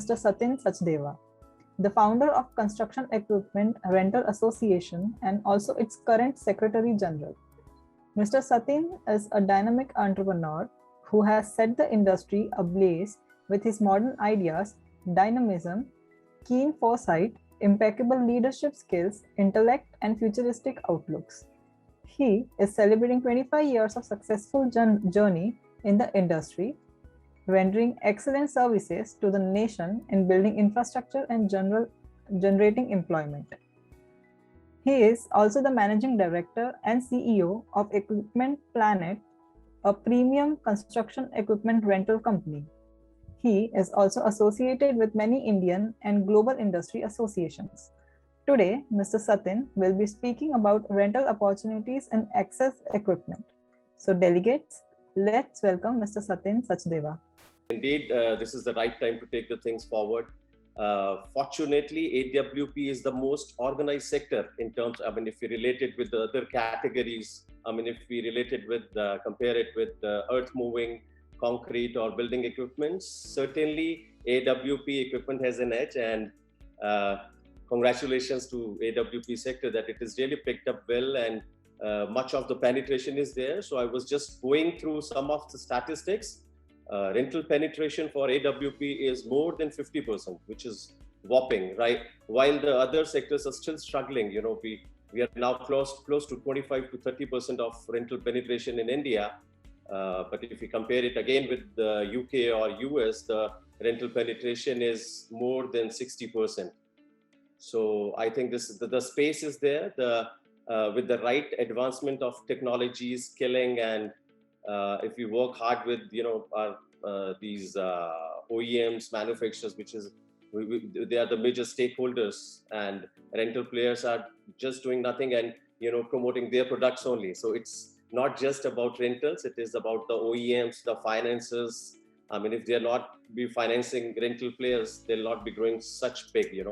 Mr. Satin Sachdeva, the founder of Construction Equipment Rental Association and also its current Secretary General. Mr. Satin is a dynamic entrepreneur who has set the industry ablaze with his modern ideas, dynamism, keen foresight, impeccable leadership skills, intellect, and futuristic outlooks. He is celebrating 25 years of successful journey in the industry, rendering excellent services to the nation in building infrastructure and generating employment. He is also the managing director and CEO of Equipment Planet, a premium construction equipment rental company. He is also associated with many Indian and global industry associations. Today, Mr. Satin will be speaking about rental opportunities and access equipment. So delegates, let's welcome Mr. Satin Sachdeva. Indeed, this is the right time to take the things forward. Fortunately, AWP is the most organized sector in terms, if we relate it with the other categories, if we relate it with, compare it with earth moving, concrete or building equipment, certainly AWP equipment has an edge, and congratulations to AWP sector that it is really picked up well, and much of the penetration is there. So I was just going through some of the statistics. Rental penetration for AWP is more than 50%, which is whopping, right? While the other sectors are still struggling, we are now close to 25 to 30% of rental penetration in India. But if you compare it again with the UK or US, the rental penetration is more than 60%. So I think the space is there. With the right advancement of technology, skilling, and if we work hard with these OEMs, manufacturers, which is they are the major stakeholders, and rental players are just doing nothing and promoting their products only. So it's not just about rentals; it is about the OEMs, the financiers. If they are not be financing rental players, they'll not be growing such big.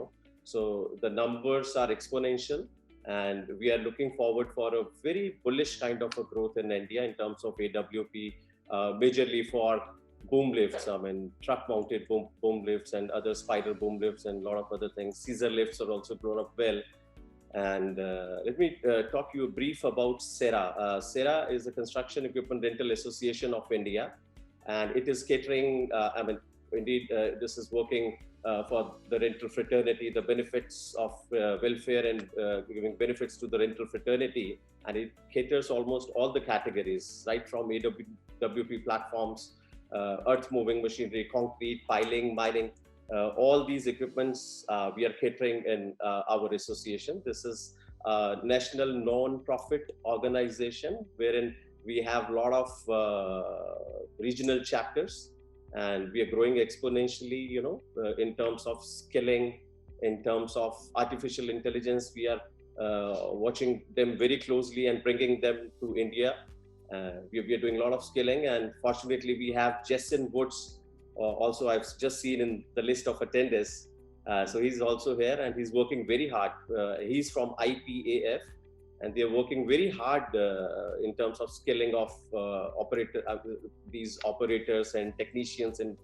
So the numbers are exponential. And we are looking forward for a very bullish kind of a growth in India in terms of AWP, majorly for boom lifts, truck-mounted boom lifts and other spider boom lifts and a lot of other things. Scissor lifts are also grown up well. And let me talk you brief about CERA. CERA is the Construction Equipment Rental Association of India, and it is catering, indeed, this is working for the rental fraternity, the benefits of welfare and giving benefits to the rental fraternity. And it caters almost all the categories, right from AWP platforms, earth moving machinery, concrete, piling, mining, all these equipments we are catering in our association. This is a national non-profit organization wherein we have a lot of regional chapters. And we are growing exponentially, in terms of skilling, in terms of artificial intelligence. We are watching them very closely and bringing them to India. We are doing a lot of skilling, and fortunately, we have Jason Woods. Also, I've just seen in the list of attendees. So he's also here, and he's working very hard. He's from IPAF. And they are working very hard in terms of skilling of these operators and technicians and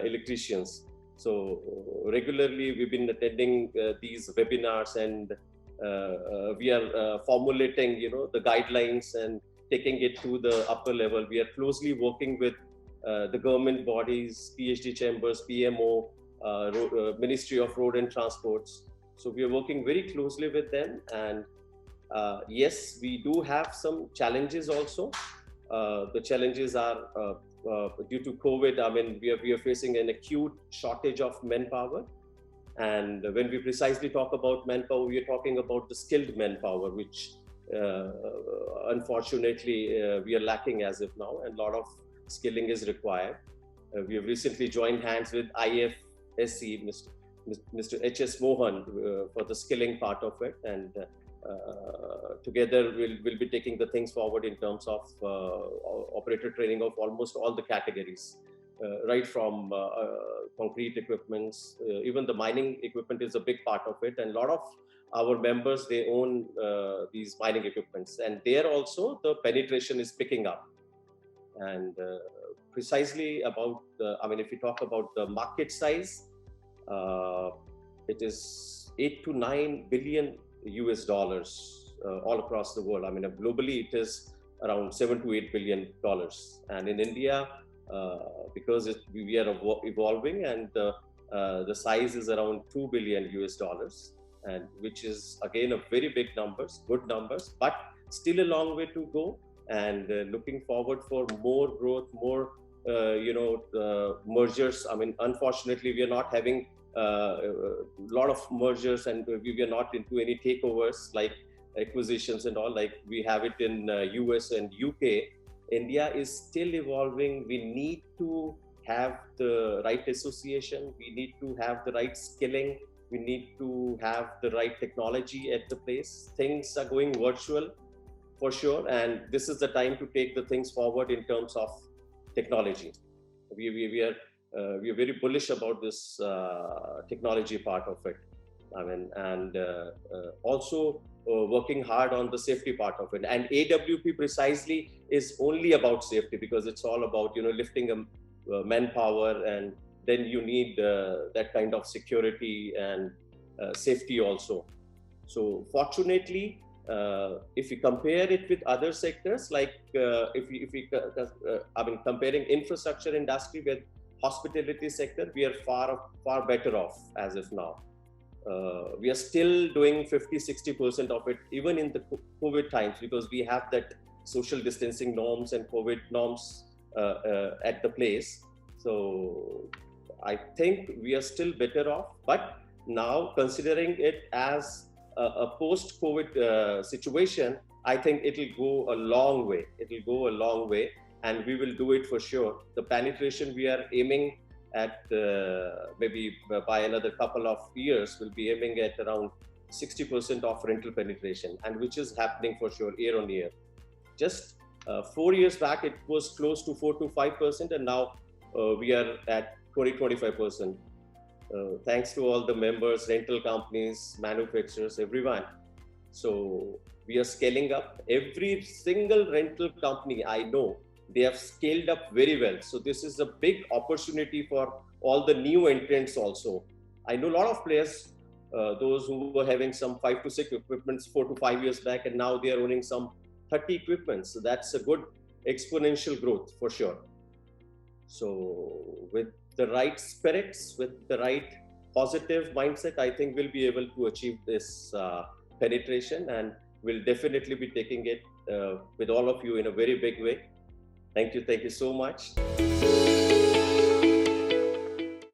electricians. So regularly we've been attending these webinars, and we are formulating, the guidelines and taking it to the upper level. We are closely working with the government bodies, PhD chambers, PMO, Ministry of Road and Transports. So we are working very closely with them, and yes, we do have some challenges also. The challenges are due to COVID. We are facing an acute shortage of manpower. And when we precisely talk about manpower, we are talking about the skilled manpower, which unfortunately we are lacking as of now, and a lot of skilling is required. We have recently joined hands with IFSC, Mr. H.S. Mohan, for the skilling part of it. And together we'll be taking the things forward in terms of operator training of almost all the categories, right from concrete equipments, even the mining equipment is a big part of it, and a lot of our members, they own these mining equipments, and there also the penetration is picking up. And precisely about if you talk about the market size, it is 8 to 9 billion US dollars all across the world. I mean, globally, it is around 7 to 8 billion dollars. And in India, because we are evolving, and the size is around 2 billion US dollars, and which is again a very big numbers, good numbers, but still a long way to go. And looking forward for more growth, more mergers. I mean, unfortunately, we are not having a lot of mergers, and we are not into any takeovers like acquisitions and all like we have it in US and UK. India is still evolving. We need to have the right association. We need to have the right skilling. We need to have the right technology at the place. Things are going virtual for sure, and this is the time to take the things forward in terms of technology. We are very bullish about this technology part of it. I mean, and also working hard on the safety part of it. And AWP precisely is only about safety, because it's all about lifting a manpower, and then you need that kind of security and safety also. So fortunately, if we compare it with other sectors, like comparing infrastructure industry with hospitality sector, we are far better off as of now. We are still doing 50-60% of it, even in the COVID times, because we have that social distancing norms and COVID norms at the place. So I think we are still better off. But now, considering it as a post-COVID situation, I think it will go a long way. It will go a long way, and we will do it for sure. The penetration we are aiming at, maybe by another couple of years, we'll be aiming at around 60% of rental penetration, and which is happening for sure year on year. Just 4 years back, it was close to 4 to 5%, and now we are at 20-25%. Thanks to all the members, rental companies, manufacturers, everyone. So we are scaling up. Every single rental company I know, they have scaled up very well. So this is a big opportunity for all the new entrants also. I know a lot of players, those who were having some 5 to 6 equipments 4 to 5 years back, and now they are owning some 30 equipments. So that's a good exponential growth for sure. So with the right spirits, with the right positive mindset, I think we'll be able to achieve this penetration, and we'll definitely be taking it with all of you in a very big way. Thank you so much.